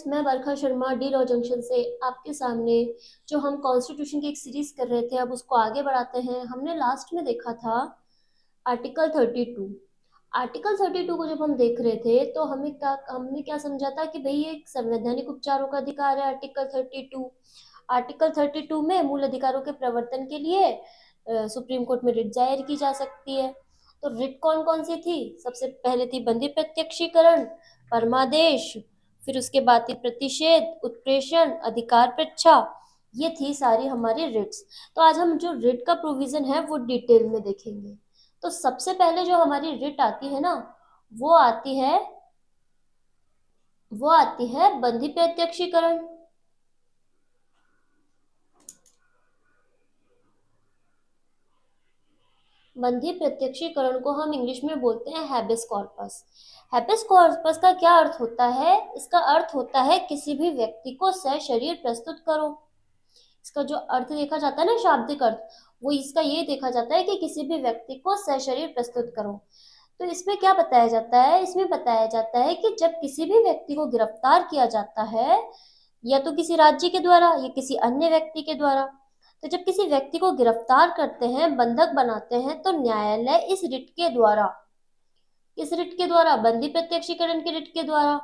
मैं बरखा Sharma D law junction से आपके सामने जो हम कॉन्स्टिट्यूशन की एक सीरीज कर रहे थे अब उसको आगे बढ़ाते हैं। हमने लास्ट में देखा था आर्टिकल 32। आर्टिकल 32 को जब हम देख रहे थे तो हमने क्या समझा था कि भाई ये एक संवैधानिक उपचारों का अधिकार है। आर्टिकल 32 में मूल अधिकारों के प्रवर्तन के लिए सुप्रीम कोर्ट में रिट दायर की जा सकती है। तो रिट कौन कौन सी थी? सबसे पहले थी बंदी प्रत्यक्षीकरण, परमादेश, फिर उसके बाद थी प्रतिषेध, उत्प्रेषण, अधिकार परीक्षा। ये थी सारी हमारी रिट्स। तो आज हम जो रिट का प्रोविजन है वो डिटेल में देखेंगे। तो सबसे पहले जो हमारी रिट आती है ना, वो आती है वो आती है बंदी प्रत्यक्षीकरण। बंधी प्रत्यक्षीकरण को हम इंग्लिश में बोलते हैं हैबेस कॉर्पस। हैबेस कॉर्पस का क्या अर्थ होता है? इसका अर्थ होता है किसी भी व्यक्ति को सशरीर प्रस्तुत करो। इसका जो अर्थ देखा जाता है ना, शाब्दिक अर्थ, वो इसका ये देखा जाता है कि किसी भी व्यक्ति को सशरीर प्रस्तुत करो। तो इसमें क्या बताया जाता है? इसमें बताया जाता है कि जब किसी भी व्यक्ति को गिरफ्तार किया जाता है, या तो किसी राज्य के द्वारा या किसी अन्य व्यक्ति के द्वारा, तो जब किसी व्यक्ति को गिरफ्तार करते हैं, बंधक बनाते हैं, तो न्यायालय इस रिट के द्वारा, किस रिट के द्वारा? बंदी प्रत्यक्षीकरण के रिट के द्वारा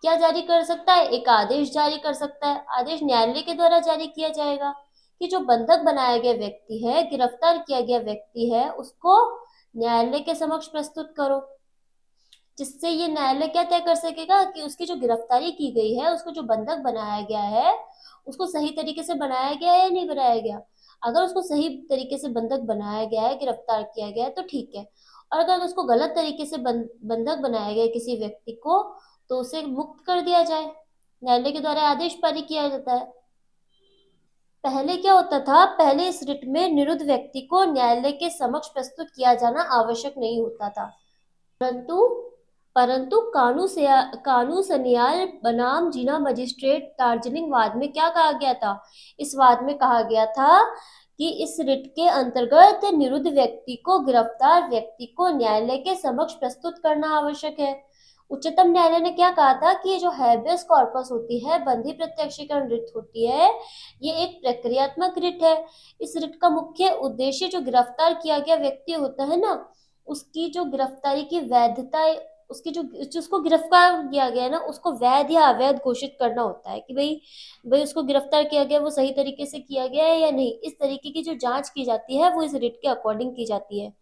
क्या जारी कर सकता है? एक आदेश जारी कर सकता है। आदेश न्यायालय के द्वारा जारी किया जाएगा कि जो बंधक बनाया गया व्यक्ति है, गिरफ्तार किया गया व्यक्ति है, उसको न्यायालय के समक्ष प्रस्तुत करो। जिससे ये न्यायालय क्या तय कर सकेगा कि उसकी जो गिरफ्तारी की गई है, उसको जो बंधक बनाया गया है, उसको सही तरीके से बनाया गया है या नहीं बनाया गया। अगर उसको सही तरीके से बंधक बनाया गया है, गिरफ्तार किया गया है, तो ठीक है। और अगर उसको गलत तरीके से बंधक बनाया गया है किसी व्यक्ति को, तो उसे मुक्त कर दिया जाए। न्यायालय के द्वारा आदेश पारित किया जाता है। पहले क्या होता था? पहले इस रिट में निरुद्ध व्यक्ति को न्यायालय के समक्ष प्रस्तुत किया जाना आवश्यक नहीं होता था। परंतु परंतु कानून सनियाल बनाम जिला मजिस्ट्रेट दार्जिलिंग वाद में क्या कहा गया था? इस वाद में कहा गया था कि इस रिट के अंतर्गत निरुद्ध व्यक्ति को, गिरफ्तार व्यक्ति को न्यायालय के समक्ष प्रस्तुत करना आवश्यक है। उच्चतम न्यायालय ने क्या कहा था कि ये जो हैबेस कॉर्पस होती है, बंधी प्रत्यक्षीकरण रिट होती है, ये एक प्रक्रियात्मक रिट है। इस रिट का मुख्य उद्देश्य जो गिरफ्तार किया गया व्यक्ति होता है ना, उसकी जो गिरफ्तारी की वैधता, उसकी जो जिसको गिरफ्तार किया गया है ना, उसको वैध या अवैध घोषित करना होता है कि भाई भाई उसको गिरफ्तार किया गया वो सही तरीके से किया गया है या नहीं। इस तरीके की जो जांच की जाती है वो इस रिट के अकॉर्डिंग की जाती है।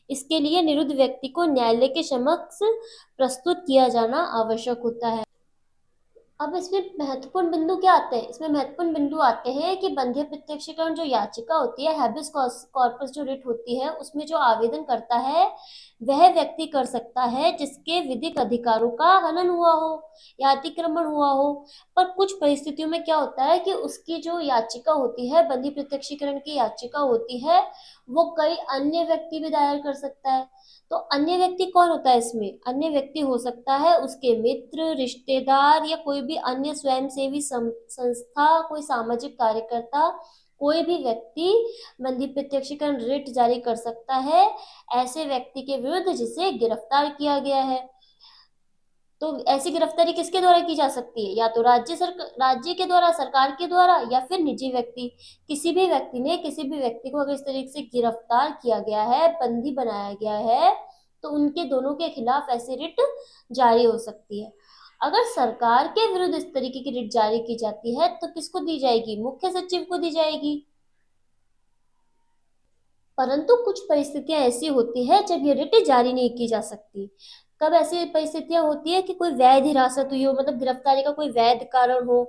इसके लिए निरुद्ध व्यक्ति को न्यायालय के समक्ष प्रस्तुत किया जाना आवश्यक होता है। अब इसमें महत्वपूर्ण बिंदु क्या आते हैं? इसमें महत्वपूर्ण बिंदु आते हैं कि बंधे प्रत्यक्षीकरण जो याचिका होती है, हैबिस कॉर्पस जो रिट होती है, उसमें जो आवेदन करता है वह व्यक्ति कर सकता है जिसके विधिक अधिकारों का हनन हुआ हो या अतिक्रमण हुआ हो। पर कुछ परिस्थितियों में क्या होता है कि उसकी जो याचिका होती है, बंधी प्रत्यक्षीकरण की याचिका होती है, वो कई अन्य व्यक्ति भी दायर कर सकता है। तो अन्य व्यक्ति कौन होता है? इसमें अन्य व्यक्ति हो सकता है उसके मित्र, रिश्तेदार, या कोई भी अन्य स्वयंसेवी संस्था, कोई सामाजिक कार्यकर्ता, कोई भी व्यक्ति बंदी प्रत्यक्षीकरण रिट जारी कर सकता है ऐसे व्यक्ति के विरुद्ध जिसे गिरफ्तार किया गया है। तो ऐसी गिरफ्तारी किसके द्वारा की जा सकती है? या तो राज्य के द्वारा, सरकार के द्वारा, या फिर निजी व्यक्ति। किसी भी व्यक्ति ने किसी भी व्यक्ति को अगर इस तरीके से गिरफ्तार किया गया है, बंदी बनाया गया है, तो उनके दोनों के खिलाफ ऐसी रिट जारी हो सकती है। अगर सरकार के विरुद्ध इस तरीके की रिट जारी की जाती है तो किसको दी जाएगी? मुख्य सचिव को दी जाएगी। परंतु कुछ परिस्थितियां ऐसी होती है जब ये रिट जारी नहीं की जा सकती। कब ऐसी परिस्थितियां होती है कि कोई वैध हिरासत हुई हो, मतलब गिरफ्तारी का कोई वैध कारण हो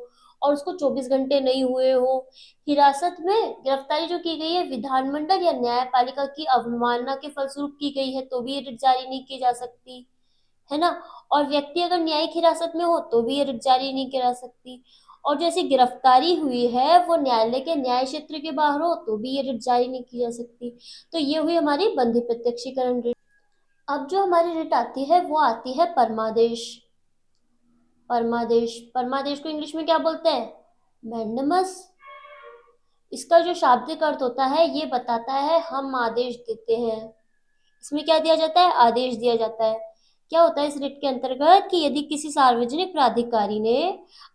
और उसको 24 घंटे नहीं हुए हो। हिरासत में गिरफ्तारी जो की गई है विधानमंडल या न्यायपालिका की अवमानना के फलस्वरूप की गई है, तो भी ये रिट जारी नहीं की जा सकती, है ना। और व्यक्ति अगर न्यायिक हिरासत में हो तो भी ये रिट जारी नहीं करा सकती। और जैसी गिरफ्तारी हुई है वो न्यायालय के न्याय क्षेत्र के बाहर हो तो भी ये रिट जारी नहीं की जा सकती। तो ये हुई हमारी बंधी प्रत्यक्षीकरण रिट। अब जो हमारी रिट आती है वो आती है परमादेश। परमादेश को इंग्लिश में क्या बोलते हैं? मैंडमस। इसका जो शाब्दिक अर्थ होता है ये बताता है हम आदेश देते हैं। इसमें क्या दिया जाता है? आदेश दिया जाता है क्या होता है इस रिट के अंतर्गत कि यदि किसी सार्वजनिक प्राधिकारी ने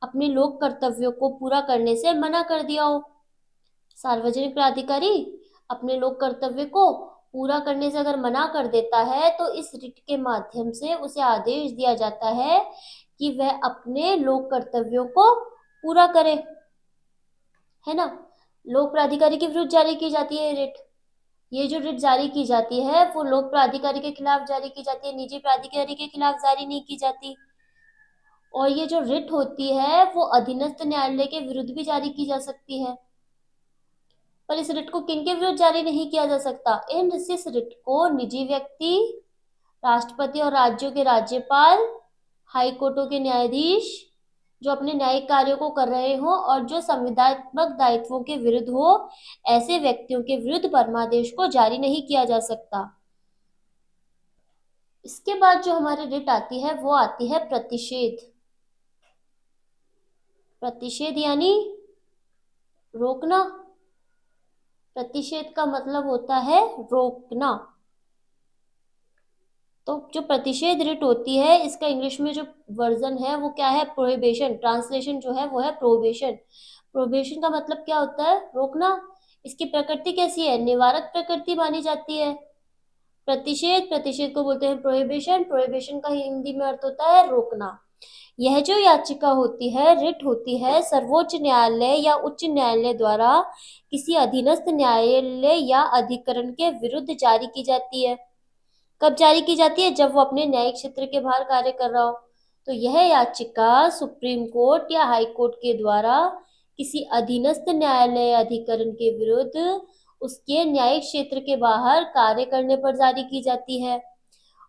अपने लोक कर्तव्यों को पूरा करने से मना कर दिया हो, सार्वजनिक प्राधिकारी अपने लोक कर्तव्य को पूरा करने से अगर मना कर देता है तो इस रिट के माध्यम से उसे आदेश दिया जाता है कि वह अपने लोक कर्तव्यों को पूरा करे, है ना। लोक प्राधिकारी के विरुद्ध जारी की जाती है रिट। ये जो रिट जारी की जाती है वो लोक प्राधिकारी के खिलाफ जारी की जाती है, निजी प्राधिकारी के खिलाफ जारी नहीं की जाती। और ये जो रिट होती है वो अधीनस्थ न्यायालय के विरुद्ध भी जारी की जा सकती है। पर इस रिट को किन के विरुद्ध जारी नहीं किया जा सकता? इस रिट को निजी व्यक्ति, राष्ट्रपति और राज्यों के राज्यपाल, हाई कोर्टों के न्यायाधीश जो अपने न्यायिक कार्यों को कर रहे हो और जो संविदात्मक दायित्वों के विरुद्ध हो, ऐसे व्यक्तियों के विरुद्ध परमादेश को जारी नहीं किया जा सकता। इसके बाद जो हमारी रिट आती है वो आती है प्रतिषेध। प्रतिषेध यानी रोकना। प्रतिषेध का मतलब होता है रोकना। तो जो प्रतिषेध रिट होती है इसका इंग्लिश में जो वर्जन है वो क्या है? प्रोहिबिशन। ट्रांसलेशन जो है वो है प्रोहिबिशन। प्रोहिबिशन का मतलब क्या होता है? रोकना। इसकी प्रकृति कैसी है? निवारक प्रकृति मानी जाती है। प्रतिषेध, प्रतिषेध को बोलते हैं प्रोहिबिशन। प्रोहिबिशन का हिंदी में अर्थ होता है रोकना। यह जो याचिका होती है, रिट होती है, सर्वोच्च न्यायालय या उच्च न्यायालय द्वारा किसी अधीनस्थ न्यायालय या अधिकरण के विरुद्ध जारी की जाती है। कब जारी की जाती है? जब वो अपने न्यायिक क्षेत्र के बाहर कार्य कर रहा हो। तो यह याचिका सुप्रीम कोर्ट या हाई कोर्ट के द्वारा किसी अधीनस्थ न्यायालय या अधिकरण के विरुद्ध उसके न्यायिक क्षेत्र के बाहर कार्य करने पर जारी की जाती है।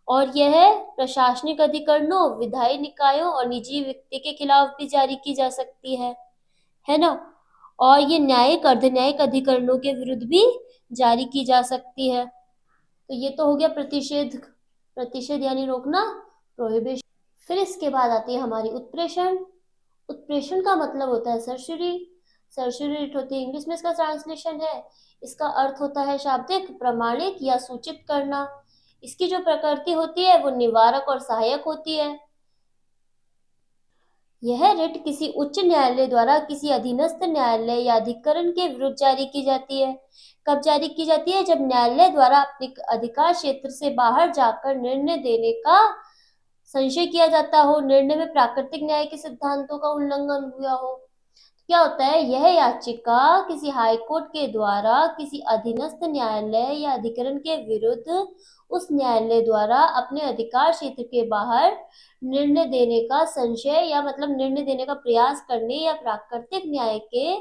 और यह प्रशासनिक अधिकरणों, विधायी निकायों और निजी व्यक्ति के खिलाफ भी जारी की जा सकती है ना। और ये न्यायिक, अर्धन्यायिक अधिकरणों के विरुद्ध भी जारी की जा सकती है। तो ये तो हो गया प्रतिषेध। प्रतिषेध यानी रोकना, प्रोहिबिशन। फिर इसके बाद आती है हमारी उत्प्रेषण। उत्प्रेषण का मतलब होता है सरसरी। सरसरी रिट होती है, इंग्लिश में इसका ट्रांसलेशन है। इसका अर्थ होता है शाब्दिक, प्रमाणित या सूचित करना। इसकी जो प्रकृति होती है वो निवारक और सहायक होती है। यह रिट किसी उच्च न्यायालय द्वारा किसी अधीनस्थ न्यायालय या अधिकरण के विरुद्ध जारी की जाती है। कब जारी की जाती है? जब न्यायालय द्वारा अपने अधिकार क्षेत्र से बाहर जाकर निर्णय देने का संशय किया जाता हो, निर्णय में प्राकृतिक न्याय के सिद्धांतों का उल्लंघन हुआ हो। क्या होता है? यह याचिका किसी हाई कोर्ट के द्वारा किसी अधीनस्थ न्यायालय या अधिकरण के विरुद्ध उस न्यायालय द्वारा अपने अधिकार क्षेत्र के बाहर निर्णय देने का संशय या मतलब निर्णय देने का प्रयास करने या प्राकृतिक न्याय के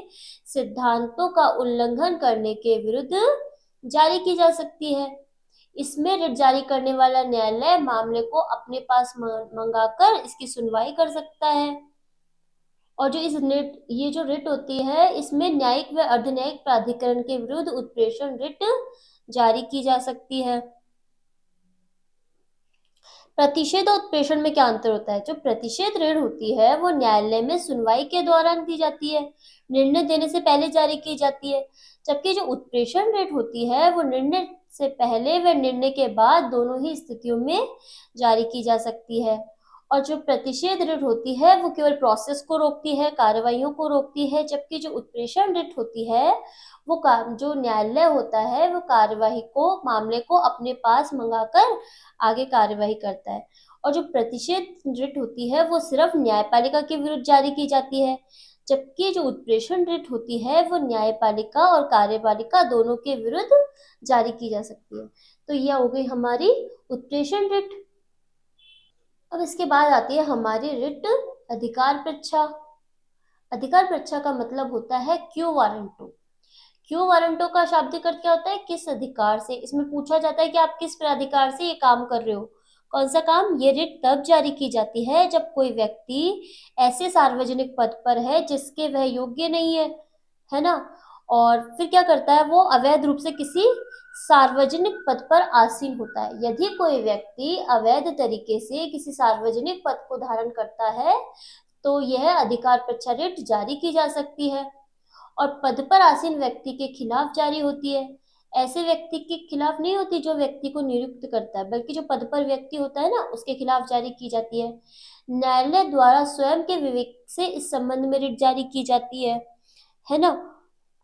सिद्धांतों का उल्लंघन करने के विरुद्ध जारी की जा सकती है। इसमें रिट जारी करने वाला न्यायालय मामले को अपने पास मंगाकर इसकी सुनवाई कर सकता है। और जो ये जो रिट होती है इसमें न्यायिक व अर्धन्यायिक प्राधिकरण के विरुद्ध उत्प्रेषण रिट जारी की जा सकती है। प्रतिषेध और उत्प्रेषण में क्या अंतर होता है? जो प्रतिषेध रिट होती है वो न्यायालय में सुनवाई के दौरान दी जाती है, निर्णय देने से पहले जारी की जाती है। जबकि जो उत्प्रेषण रिट होती है वो निर्णय से पहले व निर्णय के बाद दोनों ही स्थितियों में जारी की जा सकती है। और जो प्रतिषेध रिट होती है वो केवल प्रोसेस को रोकती है, कार्यवाहियों को रोकती है। जबकि जो उत्प्रेषण रिट होती है वो जो न्यायालय होता है वो कार्यवाही को, मामले को अपने पास मंगाकर आगे कार्यवाही करता है। और जो प्रतिषेध रिट होती है वो सिर्फ न्यायपालिका के विरुद्ध जारी की जाती है। जबकि जो उत्प्रेषण रिट होती है वो न्यायपालिका और कार्यपालिका दोनों के विरुद्ध जारी की जा सकती है। तो यह हो गई हमारी उत्प्रेषण रिट। अब इसके बाद आती है हमारी रिट अधिकार परीक्षा। अधिकार परीक्षा का मतलब होता है क्यू वारंटो। क्यू वारंटो का शाब्दिक अर्थ क्या होता है? किस अधिकार से। इसमें पूछा जाता है कि आप किस अधिकार से ये काम कर रहे हो। कौन सा काम? ये रिट तब जारी की जाती है जब कोई व्यक्ति ऐसे सार्वजनिक पद पर है जिसके वह योग्य नहीं है ना। और फिर क्या करता है? वो अवैध रूप से किसी सार्वजनिक पद पर आसीन होता है। यदि कोई व्यक्ति अवैध तरीके से किसी सार्वजनिक पद को धारण करता है तो यह अधिकार परीक्षा रिट जारी की जा सकती है और पद पर आसीन व्यक्ति के खिलाफ जारी होती है। ऐसे व्यक्ति के खिलाफ नहीं होती जो व्यक्ति को नियुक्त करता है, बल्कि जो पद पर व्यक्ति होता है ना उसके खिलाफ जारी की जाती है। न्यायालय द्वारा स्वयं के विवेक से इस संबंध में रिट जारी की जाती है ना।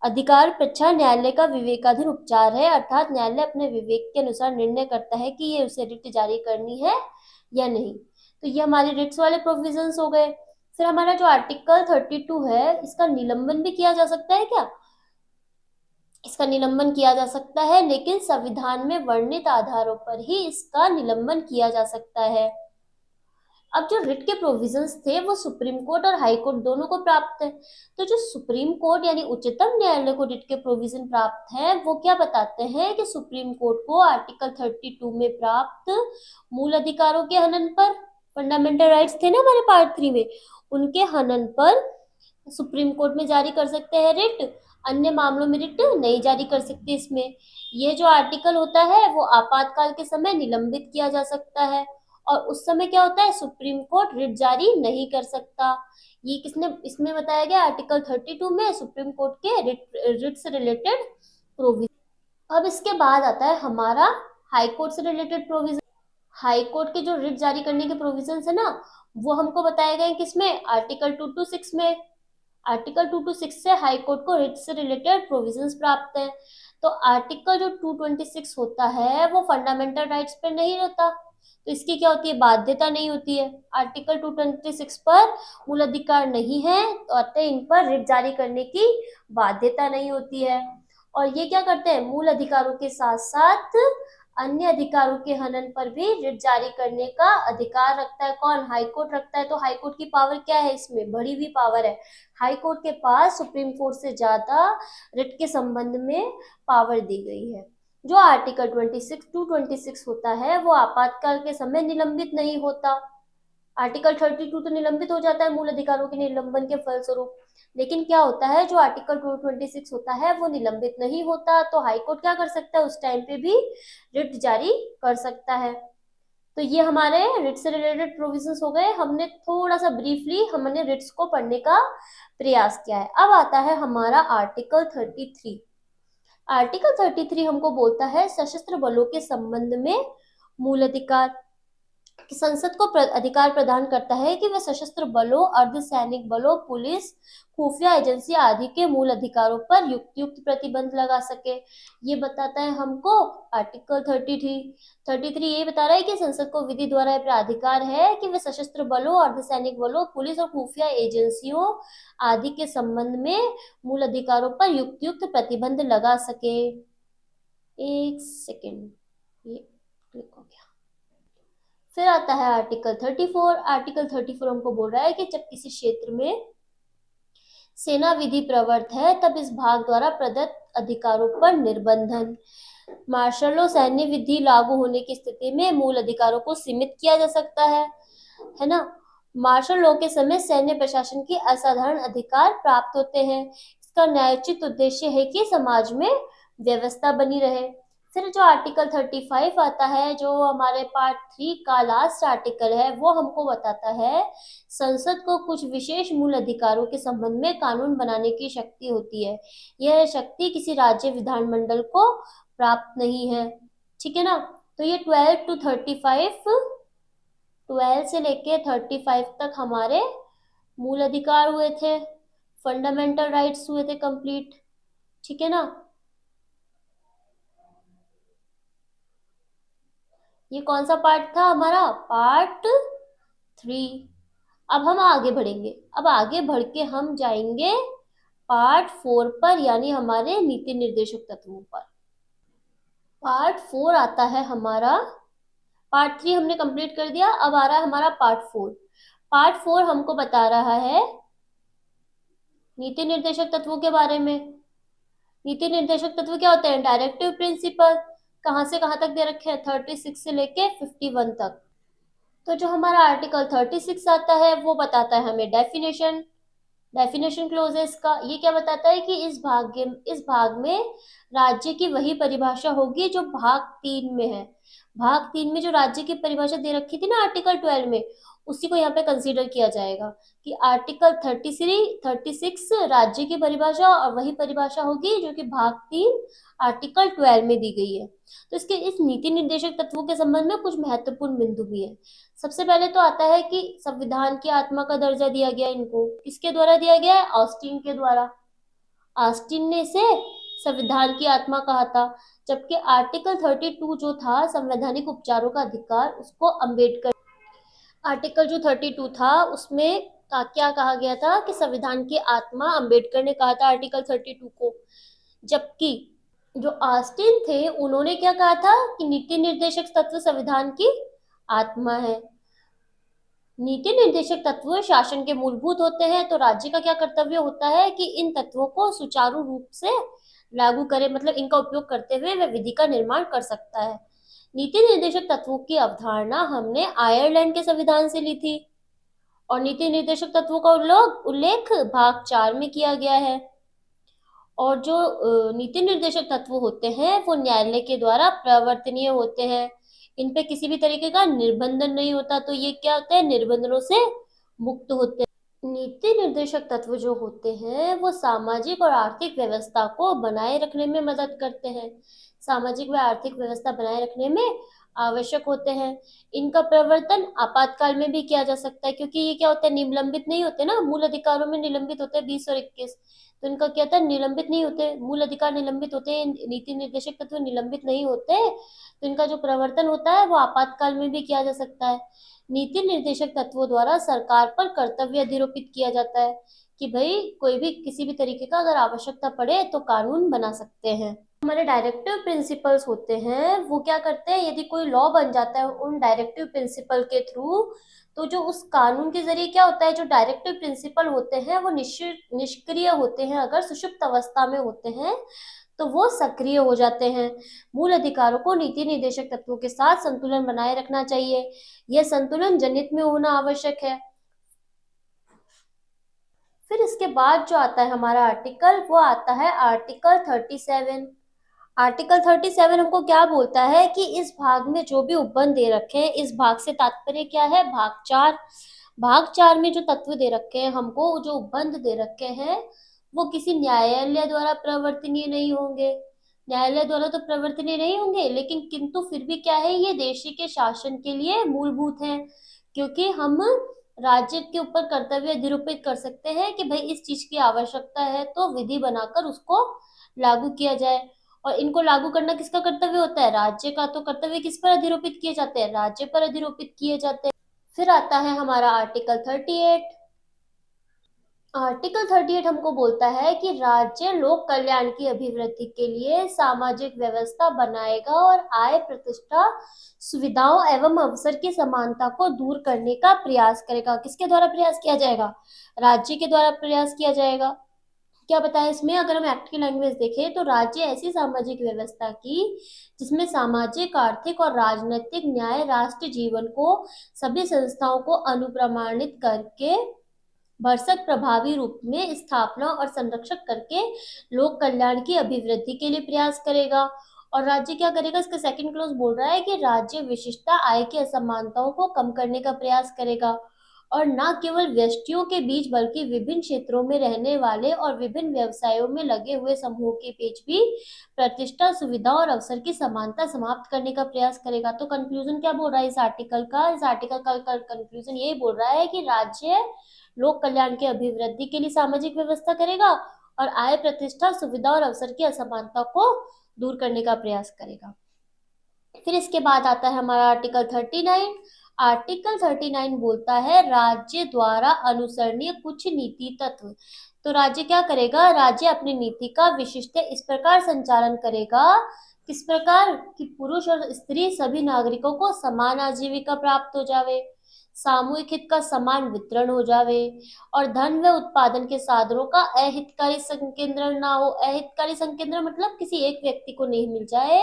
अधिकार परीक्षा न्यायालय का विवेकाधीन उपचार है, अर्थात न्यायालय अपने विवेक के अनुसार निर्णय करता है कि ये उसे रिट जारी करनी है या नहीं। तो ये हमारे रिट्स वाले प्रोविजंस हो गए। फिर हमारा जो आर्टिकल 32 है, इसका निलंबन भी किया जा सकता है क्या? इसका निलंबन किया जा सकता है, लेकिन संविधान में वर्णित आधारों पर ही इसका निलंबन किया जा सकता है। अब जो रिट के प्रोविजंस थे वो सुप्रीम कोर्ट और हाई कोर्ट दोनों को प्राप्त है। तो जो सुप्रीम कोर्ट यानी उच्चतम न्यायालय को रिट के प्रोविजन प्राप्त है, वो क्या बताते हैं कि सुप्रीम कोर्ट को आर्टिकल 32 में प्राप्त मूल अधिकारों के हनन पर, फंडामेंटल राइट्स थे ना हमारे पार्ट 3 में, उनके हनन पर सुप्रीम कोर्ट में जारी कर सकते हैं रिट, अन्य मामलों में रिट नहीं जारी कर सकते। इसमें ये जो आर्टिकल होता है वो आपातकाल के समय निलंबित किया जा सकता है, और उस समय क्या होता है, सुप्रीम कोर्ट रिट जारी नहीं कर सकता। ये किसने इसमें बताया गया, आर्टिकल 32 में सुप्रीम कोर्ट के रिट से रिलेटेड प्रोविजन। अब इसके बाद आता है हमारा हाई कोर्ट से रिलेटेड प्रोविजन। हाई कोर्ट के जो रिट जारी करने के प्रोविजंस है ना, वो हमको बताए गए किसमें, आर्टिकल 226 में। आर्टिकल 226 से हाई कोर्ट को रिट से रिलेटेड प्रोविजंस प्राप्त है। तो आर्टिकल जो 226 होता है वो फंडामेंटल राइट्स पे नहीं रहता, तो इसकी क्या होती है, बाध्यता नहीं होती है। आर्टिकल 226 पर मूल अधिकार नहीं है, तो अतः इन पर रिट जारी करने की बाध्यता नहीं होती है। और ये क्या करते हैं, मूल अधिकारों के साथ साथ अन्य अधिकारों के हनन पर भी रिट जारी करने का अधिकार रखता है। कौन, हाई कोर्ट रखता है। तो हाई कोर्ट की पावर क्या है, इसमें बढ़ी हुई पावर है। हाई कोर्ट के पास सुप्रीम कोर्ट से ज्यादा रिट के संबंध में पावर दी गई है। जो आर्टिकल 226 होता है वो आपातकाल के समय निलंबित नहीं होता। आर्टिकल 32 तो निलंबित हो जाता है मूल अधिकारों के निलंबन के फलस्वरूप, लेकिन क्या होता है, जो आर्टिकल 226 होता है वो निलंबित नहीं होता। तो हाईकोर्ट क्या कर सकता है, उस टाइम पे भी रिट जारी कर सकता है। तो ये हमारे रिट से रिलेटेड प्रोविजंस हो गए। हमने थोड़ा सा ब्रीफली हमने रिट्स को पढ़ने का प्रयास किया है। अब आता है हमारा आर्टिकल 33। आर्टिकल 33 हमको बोलता है सशस्त्र बलों के संबंध में मूल अधिकार, कि संसद को अधिकार प्रदान करता है कि वह सशस्त्र बलों, अर्धसैनिक बलों, पुलिस, खुफिया एजेंसी आदि के मूल अधिकारों पर युक्त प्रतिबंध लगा सके। ये बताता है हमको आर्टिकल 33 ये बता रहा है कि संसद को विधि द्वारा प्राधिकार है कि वह सशस्त्र बलों, अर्धसैनिक बलों, पुलिस और खुफिया एजेंसियों आदि के संबंध में मूल अधिकारों पर युक्त प्रतिबंध लगा सके। एक सेकेंड, ये क्लिक हो गया। फिर आता है आर्टिकल 34। आर्टिकल 34 हमको बोल रहा है कि जब किसी क्षेत्र में सेना विधि प्रवर्त है तब इस भाग द्वारा प्रदत्त अधिकारों पर निर्बंधन, मार्शल लॉ सैन्य विधि लागू होने की स्थिति में मूल अधिकारों को सीमित किया जा सकता है ना। मार्शल लॉ के समय सैन्य प्रशासन की असाधारण अधिकार प्राप्त होते हैं। इसका न्यायोचित उद्देश्य है कि समाज में व्यवस्था बनी रहे। फिर जो आर्टिकल 35 आता है, जो हमारे पार्ट 3 का लास्ट आर्टिकल है, वो हमको बताता है संसद को कुछ विशेष मूल अधिकारों के संबंध में कानून बनाने की शक्ति होती है। यह शक्ति किसी राज्य विधानमंडल को प्राप्त नहीं है, ठीक है ना। तो ये 12 से लेके 35 तक हमारे मूल अधिकार हुए थे, फंडामेंटल राइट्स हुए थे कंप्लीट, ठीक है ना। ये कौन सा पार्ट था हमारा, पार्ट 3। अब हम आगे बढ़ेंगे। अब आगे बढ़ के हम जाएंगे पार्ट 4 पर, यानी हमारे नीति निर्देशक तत्वों पर। पार्ट 4 आता है हमारा, पार्ट 3 हमने कंप्लीट कर दिया, अब आ रहा है हमारा पार्ट 4। पार्ट 4 हमको बता रहा है नीति निर्देशक तत्वों के बारे में। नीति निर्देशक तत्व क्या होते हैं, डायरेक्टिव प्रिंसिपल। कहां से कहां तक दे रखे हैं, 36 से लेके 51 तक। तो जो हमारा आर्टिकल 36 आता है वो बताता है हमें डेफिनेशन क्लोजेस का। ये क्या बताता है कि इस भाग में राज्य की वही परिभाषा होगी जो भाग 3 में है। भाग 3 में जो राज्य की परिभाषा दे रखी थी ना आर्टिकल 12 में, उसी को यहाँ पे कंसीडर किया जाएगा कि आर्टिकल 36 राज्य की परिभाषा और वही परिभाषा होगी जो कि भाग 3 आर्टिकल 12 में दी गई है। तो इसके इस नीति निर्देशक तत्वों के संबंध में कुछ महत्वपूर्ण बिंदु भी है। सबसे पहले तो आता है कि संविधान की आत्मा का दर्जा दिया गया इनको, किसके द्वारा दिया गया है? ऑस्टिन के द्वारा। ऑस्टिन ने इसे संविधान की आत्मा कहा था। जबकि आर्टिकल 32 जो था संवैधानिक उपचारों का अधिकार, उसको अम्बेडकर, आर्टिकल जो 32 था उसमें क्या कहा गया था कि संविधान की आत्मा, अम्बेडकर ने कहा था आर्टिकल 32 को। जबकि जो ऑस्टिन थे उन्होंने क्या कहा था कि नीति निर्देशक तत्व संविधान की आत्मा है। नीति निर्देशक तत्व शासन के मूलभूत होते हैं, तो राज्य का क्या कर्तव्य होता है कि इन तत्वों को सुचारू रूप से लागू करे, मतलब इनका उपयोग करते हुए वह विधि का निर्माण कर सकता है। नीति निर्देशक तत्वों की अवधारणा हमने आयरलैंड के संविधान से ली थी और नीति निर्देशक तत्वों का उल्लेख भाग 4 में किया गया है। और जो नीति निर्देशक तत्व होते हैं वो न्यायालय के द्वारा प्रवर्तनीय होते हैं। इन पे किसी भी तरीके का निर्बंधन नहीं होता, तो ये क्या होते हैं? निर्बंधनों से मुक्त होते हैं। नीति निर्देशक तत्व जो होते हैं वो सामाजिक और आर्थिक व्यवस्था को बनाए रखने में मदद करते हैं। सामाजिक व आर्थिक व्यवस्था बनाए रखने में आवश्यक होते हैं। इनका प्रवर्तन आपातकाल में भी किया जा सकता है, क्योंकि ये क्या होता है? निलंबित नहीं होते ना, मूल अधिकारों में निलंबित होते हैं 20 और 21। तो इनका क्या था? निलंबित नहीं होते, मूल अधिकार निलंबित होते हैं, नीति निर्देशक तत्व निलंबित नहीं होते। तो इनका जो प्रवर्तन होता है वो आपातकाल में भी किया जा सकता है। नीति निर्देशक तत्वों द्वारा सरकार पर कर्तव्य अधिरोपित किया जाता है कि भाई कोई भी किसी भी तरीके का अगर आवश्यकता पड़े तो कानून बना सकते हैं। हमारे डायरेक्टिव प्रिंसिपल्स होते हैं वो क्या करते हैं? यदि कोई लॉ बन जाता है उन डायरेक्टिव प्रिंसिपल के थ्रू, तो जो उस कानून के जरिए क्या होता है, जो डायरेक्टिव प्रिंसिपल होते हैं वो निष्क्रिय होते हैं। अगर सुषुप्त अवस्था में होते हैं तो वो सक्रिय हो जाते हैं। मूल अधिकारों को नीति निर्देशक तत्वों के साथ संतुलन बनाए रखना चाहिए। यह संतुलन जनहित में होना आवश्यक है। फिर इसके बाद जो आता है हमारा आर्टिकल, वो आता है आर्टिकल 37। आर्टिकल 37 हमको क्या बोलता है कि इस भाग में जो भी उपबंध दे रखे हैं, इस भाग से तात्पर्य क्या है? भाग 4। भाग 4 में जो तत्व दे रखे हैं हमको, जो उपबंध दे रखे हैं, वो किसी न्यायालय द्वारा प्रवर्तनीय नहीं होंगे। न्यायालय द्वारा तो प्रवर्तनीय नहीं होंगे, लेकिन किंतु फिर भी क्या है, ये देश के शासन के लिए मूलभूत हैं, क्योंकि हम राज्य के ऊपर कर्तव्य अधिरोपित कर सकते हैं कि भाई इस चीज की आवश्यकता है तो विधि बनाकर उसको लागू किया जाए। और इनको लागू करना किसका कर्तव्य होता है? राज्य का। तो कर्तव्य किस पर अधिरोपित किए जाते हैं? राज्य पर अधिरोपित किए जाते हैं। फिर आता है हमारा आर्टिकल 38। आर्टिकल 38 हमको बोलता है कि राज्य लोक कल्याण की अभिवृद्धि के लिए सामाजिक व्यवस्था बनाएगा और आय, प्रतिष्ठा, सुविधाओं एवं अवसर की समानता को दूर करने का प्रयास करेगा। किसके द्वारा प्रयास किया जाएगा? राज्य के द्वारा प्रयास किया जाएगा। क्या बताया इसमें? अगर हम एक्ट की लैंग्वेज देखें तो राज्य ऐसी सामाजिक व्यवस्था की जिसमें सामाजिक, आर्थिक और राजनीतिक न्याय राष्ट्र जीवन को सभी संस्थाओं को अनुप्रमाणित करके भरसक प्रभावी रूप में स्थापना और संरक्षण करके लोक कल्याण की अभिवृद्धि के लिए प्रयास करेगा। और राज्य क्या करेगा? इसका सेकंड क्लॉज बोल रहा है कि राज्य विशिष्टता, आय की असमानताओं को कम करने का प्रयास करेगा और न केवल व्यक्तियों के बीच बल्कि विभिन्न क्षेत्रों में रहने वाले और विभिन्न व्यवसायों में लगे हुए समूह के बीच भी प्रतिष्ठा, सुविधा और अवसर की समानता समाप्त करने का प्रयास करेगा। तो कंक्लूजन क्या बोल रहा है इस आर्टिकल का? इस आर्टिकल का कंक्लूजन यही बोल रहा है कि राज्य लोक कल्याण की अभिवृद्धि के लिए सामाजिक व्यवस्था करेगा और आय, प्रतिष्ठा, सुविधा और अवसर की असमानता को दूर करने का प्रयास करेगा। फिर इसके बाद आता है हमारा आर्टिकल 39। आर्टिकल 39 बोलता है राज्य द्वारा अनुसरणीय कुछ नीति तत्व। तो राज्य क्या करेगा? राज्य अपनी नीति का विशिष्ट इस प्रकार संचालन करेगा, किस प्रकार कि पुरुष और स्त्री सभी नागरिकों को समान आजीविका प्राप्त हो जावे, सामूहिक हित का समान वितरण हो जावे और धन व उत्पादन के साधनों का अहितकारी संकेंद्रण ना हो। अहितकारी संकेंद्रण मतलब किसी एक व्यक्ति को नहीं मिल जाए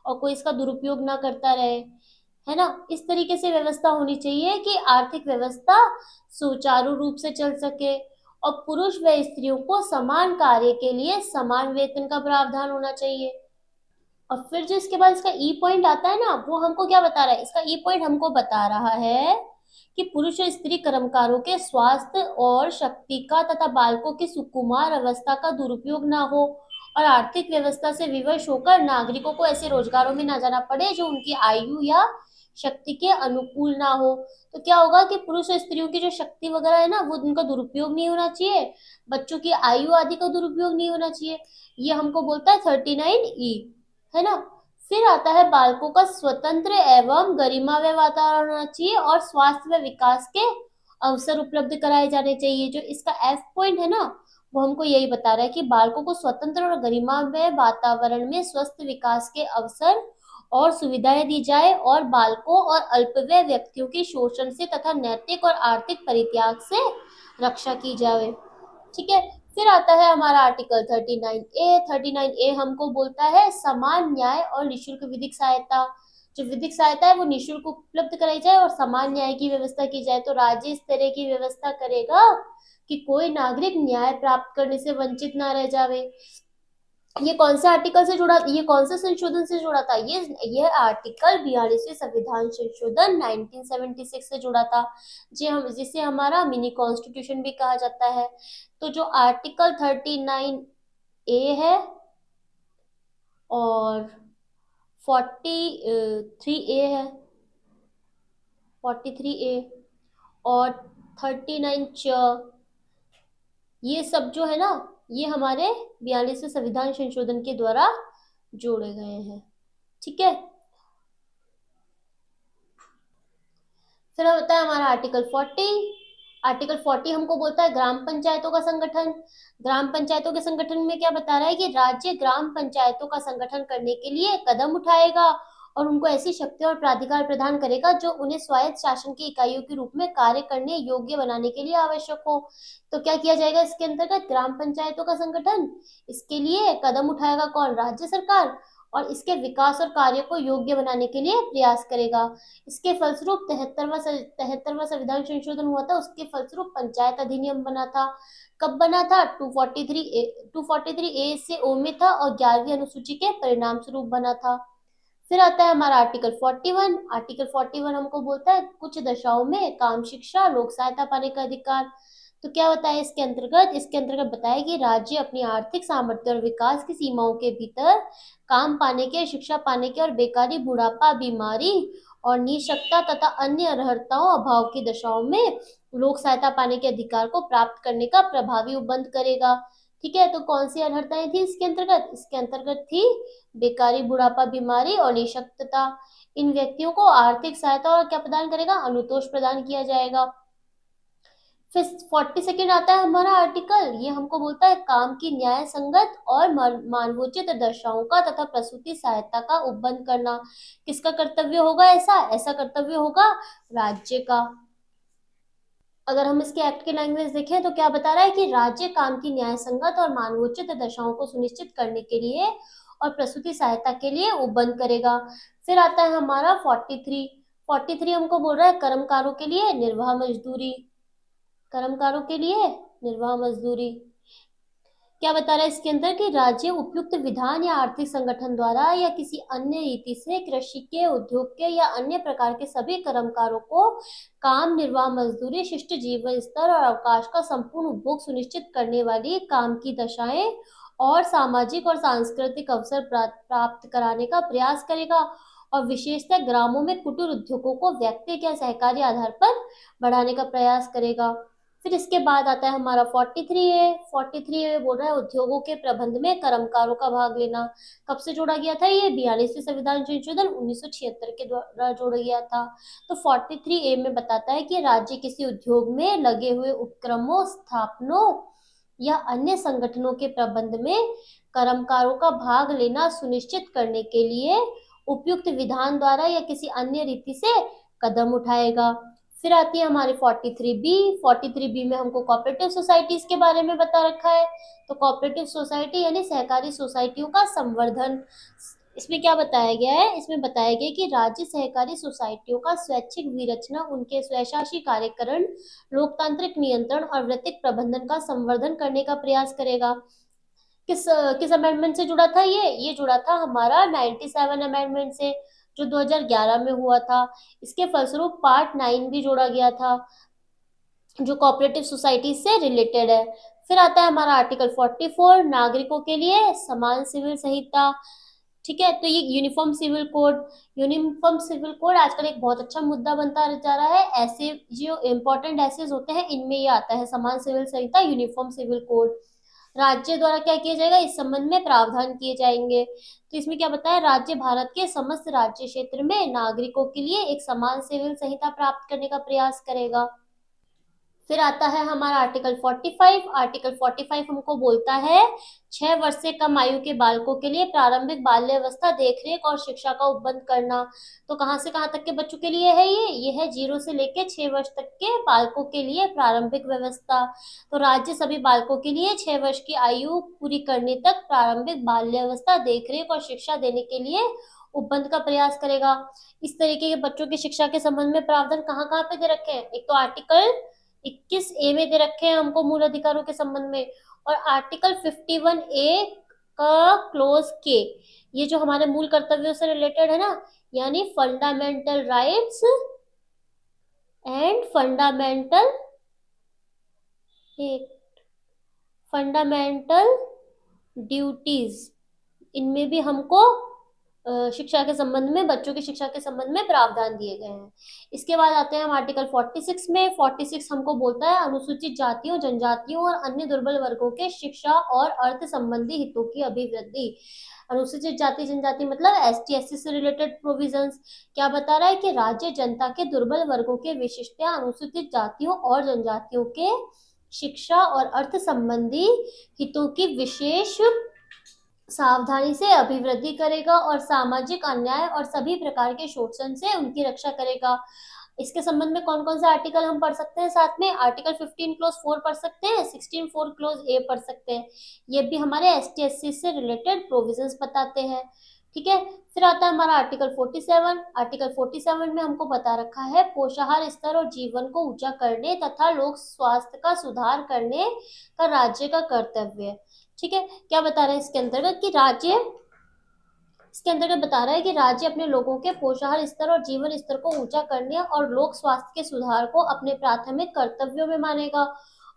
और कोई इसका दुरुपयोग ना करता रहे, है ना। इस तरीके से व्यवस्था होनी चाहिए कि आर्थिक व्यवस्था सुचारू रूप से चल सके और पुरुष व स्त्रियों को समान कार्य के लिए समान वेतन का प्रावधान होना चाहिए। और फिर जो इसके बाद इसका ई पॉइंट आता है ना, वो हमको क्या बता रहा है, इसका ई पॉइंट हमको बता रहा है कि पुरुष और स्त्री कर्मकारों के स्वास्थ्य और शक्ति का तथा बालकों की सुकुमार अवस्था का दुरुपयोग ना हो, और आर्थिक व्यवस्था से विवश होकर नागरिकों को ऐसे रोजगारों में ना जाना पड़े जो उनकी आयु या शक्ति के अनुकूल ना हो। तो क्या होगा कि पुरुष और स्त्रियों की जो शक्ति वगैरह है ना, वो उनका दुरुपयोग नहीं होना चाहिए, बच्चों की आयु आदि का दुरुपयोग नहीं होना चाहिए। ये हमको बोलता है 39E, है ना। फिर आता है बालकों का स्वतंत्र एवं गरिमामय वातावरण होना चाहिए और स्वास्थ्य व विकास के अवसर उपलब्ध कराए जाने चाहिए। जो इसका एफ पॉइंट है ना, वो हमको यही बता रहा है कि बालकों को स्वतंत्र और गरिमामय वातावरण में स्वस्थ विकास के अवसर और सुविधाएं दी जाए, और बालकों और अल्पवय व्यक्तियों की शोषण से तथा नैतिक और आर्थिक परित्याग से रक्षा की जाए। ठीक है। फिर आता है हमारा आर्टिकल 39A। 39A हमको बोलता है समान न्याय और निशुल्क विधिक सहायता। जो विधिक सहायता है वो निशुल्क उपलब्ध कराई जाए और समान न्याय की व्यवस्था की जाए। तो राज्य इस तरह की व्यवस्था करेगा कि कोई नागरिक न्याय प्राप्त करने से वंचित ना रह जावे। ये कौन से आर्टिकल से जुड़ा, ये कौन से संशोधन से जुड़ा था, ये आर्टिकल 42वें संविधान संशोधन 1976 से जुड़ा था, जिसे हमारा मिनी कॉन्स्टिट्यूशन भी कहा जाता है। तो जो आर्टिकल 39A है और 43A है, 43A और 39 ये सब जो है ना, ये हमारे 42वें संविधान संशोधन के द्वारा जोड़े गए हैं। ठीक है। फिर होता है हमारा आर्टिकल 40। आर्टिकल 40 हमको बोलता है ग्राम पंचायतों का संगठन। ग्राम पंचायतों के संगठन में क्या बता रहा है कि राज्य ग्राम पंचायतों का संगठन करने के लिए कदम उठाएगा और उनको ऐसी शक्ति और प्राधिकार प्रदान करेगा जो उन्हें स्वायत्त शासन की इकाइयों के रूप में कार्य करने योग्य बनाने के लिए आवश्यक हो। तो क्या किया जाएगा इसके अंतर्गत, ग्राम पंचायतों का संगठन, इसके लिए कदम उठाएगा कौन, राज्य सरकार, और इसके विकास और कार्य को योग्य बनाने के लिए प्रयास करेगा। इसके फलस्वरूप 73वां संविधान संशोधन हुआ था, उसके फलस्वरूप पंचायत अधिनियम बना था। कब बना था, 243A से ओ में था और 11वीं अनुसूची के परिणाम स्वरूप बना था। फिर आता है हमारा आर्टिकल 41। आर्टिकल 41 हमको बोलता है कुछ दशाओं में काम शिक्षा लोक सहायता पाने का अधिकार। तो क्या होता है इसके अंतर्गत, इसके अंतर्गत बताया कि राज्य अपनी आर्थिक सामर्थ्य और विकास की सीमाओं के भीतर काम पाने के, शिक्षा पाने के और बेकारी, बुढ़ापा, बीमारी और निःशक्तता तथा अन्य अर्हताओं अभाव की दशाओं में लोक सहायता पाने के अधिकार को प्राप्त करने का प्रभावी उपबंध करेगा। ठीक है। तो कौन सी अर्हताएं थी इसके अंतर्गत, इसके अंतर्गत थी बेकारी, बुढ़ापा, बीमारी और निःशक्तता। इन व्यक्तियों को आर्थिक सहायता और क्या प्रदान करेगा, अनुतोष प्रदान किया जाएगा। फिर 42 आता है हमारा आर्टिकल, ये हमको बोलता है काम की न्याय संगत और मानवोचित दशाओं का तथा प्रसूति सहायता का उपबंध करना। किसका कर्तव्य होगा, ऐसा ऐसा कर्तव्य होगा राज्य का। अगर हम इसके एक्ट के लैंग्वेज देखें तो क्या बता रहा है कि राज्य काम की न्याय संगत और मानवोचित दशाओं को सुनिश्चित करने के लिए और प्रसूति सहायता के लिए उपबंध करेगा। फिर आता है हमारा 43। 43 हमको बोल रहा है कर्मकारों के लिए निर्वाह मजदूरी। कर्मकारों के लिए निर्वाह मजदूरी क्या बता रहा है इसके अंदर कि राज्य उपयुक्त विधान या आर्थिक संगठन द्वारा या किसी अन्य रीति से कृषि के, उद्योग के या अन्य प्रकार के सभी कर्मकारों को काम, निर्वाह मजदूरी, शिष्ट जीवन स्तर और अवकाश का संपूर्ण उपभोग सुनिश्चित करने वाली काम की दशाएं और सामाजिक और सांस्कृतिक अवसर प्राप्त कराने का प्रयास करेगा, और विशेषतः ग्रामों में कुटीर उद्योगों को व्यक्ति या सहकारी आधार पर बढ़ाने का प्रयास करेगा। फिर इसके बाद आता है हमारा 43A। 43A बोल रहा है उद्योगों के प्रबंध में कर्मकारों का भाग लेना। कब से जोड़ा गया था, ये 42वें संविधान संशोधन 1976 के द्वारा जोड़ा गया था। तो 43A में बताता है कि राज्य किसी उद्योग में लगे हुए उपक्रमों, स्थापनों या अन्य संगठनों के प्रबंध में कर्मकारों का भाग लेना सुनिश्चित करने के लिए उपयुक्त विधान द्वारा या किसी अन्य रीति से कदम उठाएगा। फिर आती है हमारी 43B। 43B में हमको कोऑपरेटिव सोसाइटीज के बारे में बता रखा है। तो कोऑपरेटिव सोसाइटी यानी सहकारी सोसाइटियों का संवर्धन। इसमें क्या बताया गया है, इसमें बताया गया कि राज्य सहकारी सोसाइटियों का स्वैच्छिक विरचना, उनके स्वशासी कार्यकरण, लोकतांत्रिक नियंत्रण और वैयक्तिक प्रबंधन का संवर्धन करने का प्रयास करेगा। किस किस अमेंडमेंट से जुड़ा था ये जुड़ा था हमारा 97 अमेंडमेंट से, जो 2011 में हुआ था। इसके फलस्वरूप पार्ट 9 भी जोड़ा गया था, जो कोऑपरेटिव सोसाइटी से रिलेटेड है। फिर आता है हमारा आर्टिकल 44, नागरिकों के लिए समान सिविल संहिता। ठीक है, तो ये यूनिफॉर्म सिविल कोड आजकल एक बहुत अच्छा मुद्दा बनता जा रहा है। ऐसे जो इम्पोर्टेंट ऐसे होते हैं इनमें ये आता है समान सिविल संहिता, यूनिफॉर्म सिविल कोड। राज्य द्वारा क्या किया जाएगा, इस संबंध में प्रावधान किए जाएंगे। तो इसमें क्या बताया, राज्य भारत के समस्त राज्य क्षेत्र में नागरिकों के लिए एक समान सिविल संहिता प्राप्त करने का प्रयास करेगा। फिर आता है हमारा आर्टिकल 45। आर्टिकल 45 हमको बोलता है 6 वर्ष से कम आयु के बालकों के लिए प्रारंभिक बाल्यावस्था देखरेख और शिक्षा का उपबंध करना। तो कहाँ से कहाँ तक के बच्चों के लिए है ये है 0 से लेके 6 वर्ष तक के बालकों के लिए प्रारंभिक व्यवस्था। तो राज्य सभी बालकों के लिए 6 वर्ष की आयु पूरी करने तक प्रारंभिक बाल्यावस्था देखरेख और शिक्षा देने के लिए उपबंध का प्रयास करेगा। इस तरीके के बच्चों की शिक्षा के संबंध में प्रावधान कहाँ कहाँ पे दे रखे हैं, एक तो आर्टिकल 21A में दे रखे हैं हमको मूल अधिकारों के संबंध में, और आर्टिकल 51A का क्लोज के, ये जो हमारे मूल कर्तव्यों से रिलेटेड है ना, यानी fundamental rights and fundamental duties, इनमें भी हमको शिक्षा के संबंध में, बच्चों की शिक्षा के संबंध में प्रावधान दिए गए हैं। इसके बाद आते हैं हम आर्टिकल 46 में। 46 हमको बोलता है अनुसूचित जातियों, जनजातियों और अन्य दुर्बल वर्गों के शिक्षा और अर्थ संबंधी हितों की अभिवृद्धि। अनुसूचित जाति जनजाति मतलब ST SC से रिलेटेड प्रोविजंस। क्या बता रहा है कि राज्य जनता के दुर्बल वर्गों के विशिष्टता अनुसूचित जातियों और जनजातियों के शिक्षा और अर्थ संबंधी हितों की विशेष सावधानी से अभिवृद्धि करेगा और सामाजिक अन्याय और सभी प्रकार के शोषण से उनकी रक्षा करेगा। इसके संबंध में कौन कौन से आर्टिकल हम पढ़ सकते हैं साथ में, आर्टिकल 15 क्लोज 4 पढ़ सकते हैं, 16 4 क्लोज ए पढ़ सकते हैं। ये भी हमारे ST SC से रिलेटेड प्रोविजंस बताते हैं। ठीक है, फिर आता है हमारा आर्टिकल 47। आर्टिकल 47 में हमको बता रखा है पोषाहार स्तर और जीवन को ऊंचा करने तथा लोक स्वास्थ्य का सुधार करने का राज्य का कर्तव्य है। ठीक है, क्या बता रहे हैं इसके अंतर्गत बता रहा है कि राज्य अपने लोगों के पोषाहार स्तर और जीवन स्तर को ऊंचा करने और लोक स्वास्थ्य के सुधार को अपने प्राथमिक कर्तव्यों में मानेगा,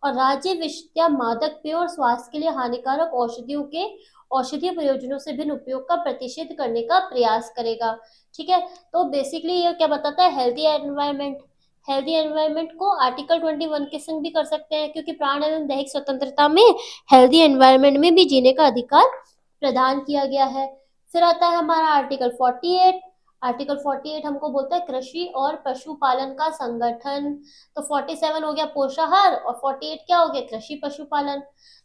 और राज्य विषय या मादक पेय और स्वास्थ्य के लिए हानिकारक औषधियों के औषधीय प्रयोजनों से भिन्न उपयोग का प्रतिषेध करने का प्रयास करेगा। ठीक है, तो बेसिकली ये क्या बताता है, हेल्दी एनवायरनमेंट को आर्टिकल 21 के संग भी कर सकते हैं, क्योंकि प्राण एवं दैहिक स्वतंत्रता में हेल्दी एनवायरनमेंट में भी जीने का अधिकार प्रदान किया गया है। फिर आता है हमारा आर्टिकल 48। आर्टिकल 48 हमको बोलता है कृषि और पशुपालन का संगठन। तो 47 हो गया पोषाहार और 48 क्या हो गया, कृषि पशुपालन।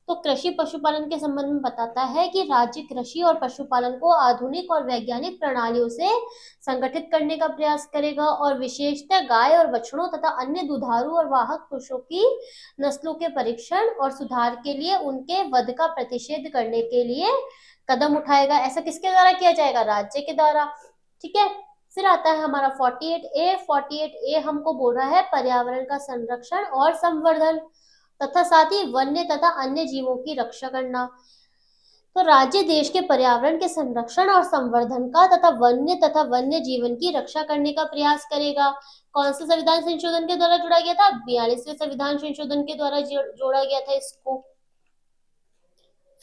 तो कृषि पशुपालन के संबंध में बताता है कि राज्य कृषि और पशुपालन को आधुनिक और वैज्ञानिक प्रणालियों से संगठित करने का प्रयास करेगा, और विशेषतः गाय और बछड़ों तथा अन्य दुधारू और वाहक पशुओं की नस्लों के परीक्षण और सुधार के लिए उनके वध का प्रतिषेध करने के लिए कदम उठाएगा। ऐसा किसके द्वारा किया जाएगा, राज्य के द्वारा। ठीक है, फिर आता है हमारा 48A। 48A हमको बोल रहा है पर्यावरण का संरक्षण और संवर्धन तथा साथ ही वन्य तथा अन्य जीवों की रक्षा करना। तो राज्य देश के पर्यावरण के संरक्षण और संवर्धन का तथा वन्य जीवन की रक्षा करने का प्रयास करेगा। कौन से संविधान संशोधन के द्वारा जुड़ा गया था, 42वें संविधान संशोधन के द्वारा जोड़ा गया था इसको।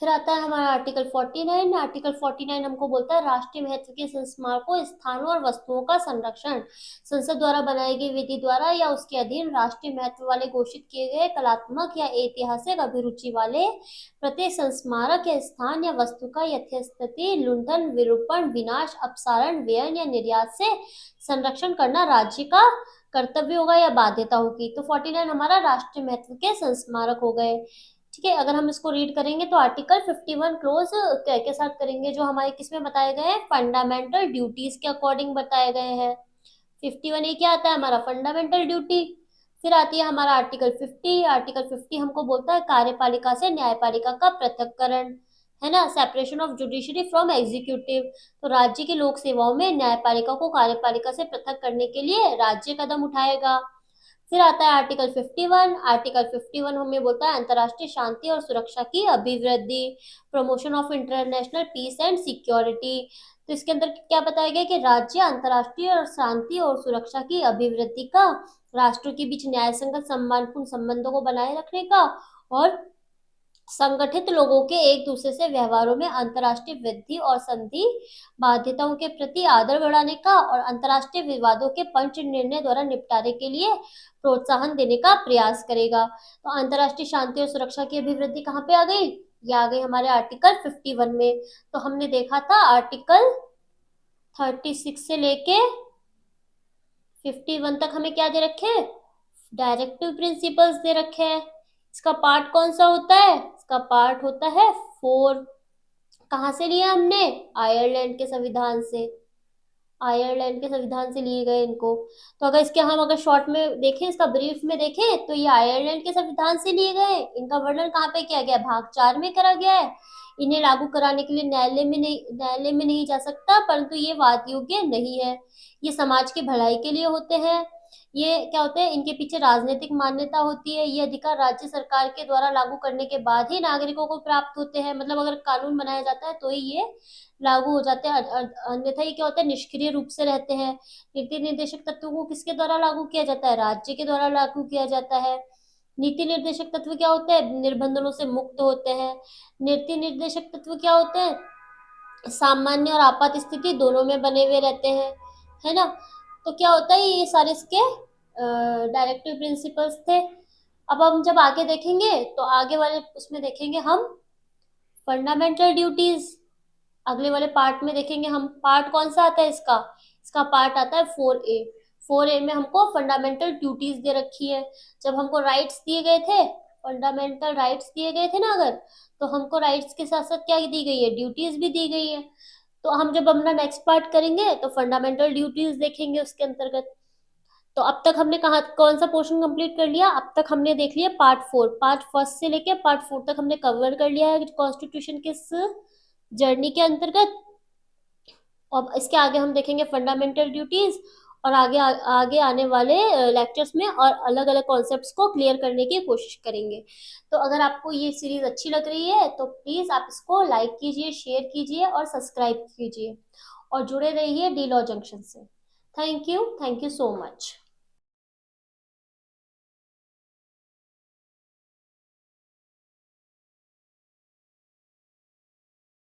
फिर आता है हमारा आर्टिकल 49। आर्टिकल 49 हमको बोलता है राष्ट्रीय महत्व के स्मारकों, स्थानों और वस्तुओं का संरक्षण संसद द्वारा बनाई गई विधि द्वारा या उसके अधीन राष्ट्रीय महत्व वाले घोषित किए गए कलात्मक या ऐतिहासिक अभिरुचि वाले प्रत्येक संस्मारक या स्थान या वस्तु का यथास्थिति लुंठन, विरूपण, विनाश, अपसारण, व्ययन या निर्यात से संरक्षण करना राज्य का कर्तव्य होगा या बाध्यता होगी। तो 49 हमारा राष्ट्रीय महत्व के संस्मारक हो गए। ठीक है, अगर हम इसको रीड करेंगे तो आर्टिकल 51 क्लोज के साथ करेंगे, जो हमारे किसमें बताए गए हैं, फंडामेंटल ड्यूटीज के अकॉर्डिंग बताए गए हैं। 51A क्या आता है हमारा, फंडामेंटल ड्यूटी। फिर आती है हमारा आर्टिकल 50। आर्टिकल 50 हमको बोलता है कार्यपालिका से न्यायपालिका का पृथक्करण, है ना, separation of judiciary from executive. तो राज्य की लोक सेवाओं में न्यायपालिका को कार्यपालिका से पृथक करने के लिए राज्य कदम उठाएगा। फिर आता है आर्टिकल 51। आर्टिकल 51 हमें बोलता है अंतर्राष्ट्रीय शांति और सुरक्षा की अभिवृद्धि, promotion of international peace and security. तो इसके अंदर क्या बताया गया कि राज्य अंतर्राष्ट्रीय और शांति और सुरक्षा की अभिवृद्धि का, राष्ट्रों के बीच न्याय संगत सम्मानपूर्ण संबंधों को बनाए रखने का, और संगठित लोगों के एक दूसरे से व्यवहारों में अंतर्राष्ट्रीय वृद्धि और संधि बाध्यताओं के प्रति आदर बढ़ाने का, और अंतर्राष्ट्रीय विवादों के पंच निर्णय द्वारा निपटारे के लिए प्रोत्साहन देने का प्रयास करेगा। तो अंतर्राष्ट्रीय शांति और सुरक्षा की अभिवृद्धि कहाँ पे आ गई? ये आ गई हमारे आर्टिकल 51 में। तो हमने देखा था आर्टिकल 36 से लेके 51 तक हमें क्या दे रखे हैं? डायरेक्टिव प्रिंसिपल्स दे रखे हैं। इसका पार्ट कौन सा होता है? इसका पार्ट होता है 4। कहाँ से लिया हमने? आयरलैंड के संविधान से। आयरलैंड के संविधान से लिए गए इनको। तो अगर इसके हम अगर शॉर्ट में देखें, इसका ब्रीफ में देखें, तो ये आयरलैंड के संविधान से लिए गए। इनका वर्णन कहाँ पे किया गया? भाग 4 में करा गया है। इन्हें लागू कराने के लिए न्यायालय में नहीं जा सकता, परंतु ये वाद योग्य नहीं है। ये समाज की भलाई के लिए होते हैं। ये क्या होते हैं? इनके पीछे राजनीतिक मान्यता होती है। ये अधिकार राज्य सरकार के द्वारा लागू करने के बाद ही नागरिकों को प्राप्त होते हैं। मतलब अगर कानून बनाया जाता है तो ही ये लागू हो जाते हैं, अन्यथा ये क्या होता है? निष्क्रिय रूप से रहते हैं। नीति निर्देशक तत्वों को किसके द्वारा लागू किया जाता है? राज्य के द्वारा लागू किया जाता है। नीति निर्देशक तत्व क्या होते हैं? निर्बंधनों से मुक्त होते हैं। नीति निर्देशक तत्व क्या होते हैं? सामान्य और आपात स्थिति दोनों में बने हुए रहते हैं, है ना। तो क्या होता है? ये सारे इसके डायरेक्टिव प्रिंसिपल्स थे। अब हम जब आगे देखेंगे तो आगे वाले उसमें देखेंगे हम फंडामेंटल ड्यूटीज। अगले वाले पार्ट में देखेंगे हम। पार्ट कौन सा आता है इसका? इसका पार्ट आता है 4A। 4A में हमको फंडामेंटल ड्यूटीज दे रखी है। जब हमको राइट्स दिए गए थे, फंडामेंटल राइट्स दिए गए थे ना, अगर तो हमको राइट्स के साथ साथ क्या दी गई है? ड्यूटीज भी दी गई है। तो हम जब अपना नेक्स्ट पार्ट करेंगे तो फंडामेंटल ड्यूटीज देखेंगे उसके अंतर्गत। तो अब तक हमने कहा कौन सा पोर्शन कंप्लीट कर लिया? अब तक हमने देख लिया पार्ट 4। पार्ट फर्स्ट से लेके पार्ट 4 तक हमने कवर कर लिया है कॉन्स्टिट्यूशन के इस जर्नी के अंतर्गत। अब इसके आगे हम देखेंगे फंडामेंटल ड्यूटीज, और आगे आने वाले लेक्चर्स में और अलग अलग कॉन्सेप्ट्स को क्लियर करने की कोशिश करेंगे। तो अगर आपको ये सीरीज अच्छी लग रही है तो प्लीज आप इसको लाइक कीजिए, शेयर कीजिए और सब्सक्राइब कीजिए, और जुड़े रहिए डी लॉ जंक्शन से। Thank you so much.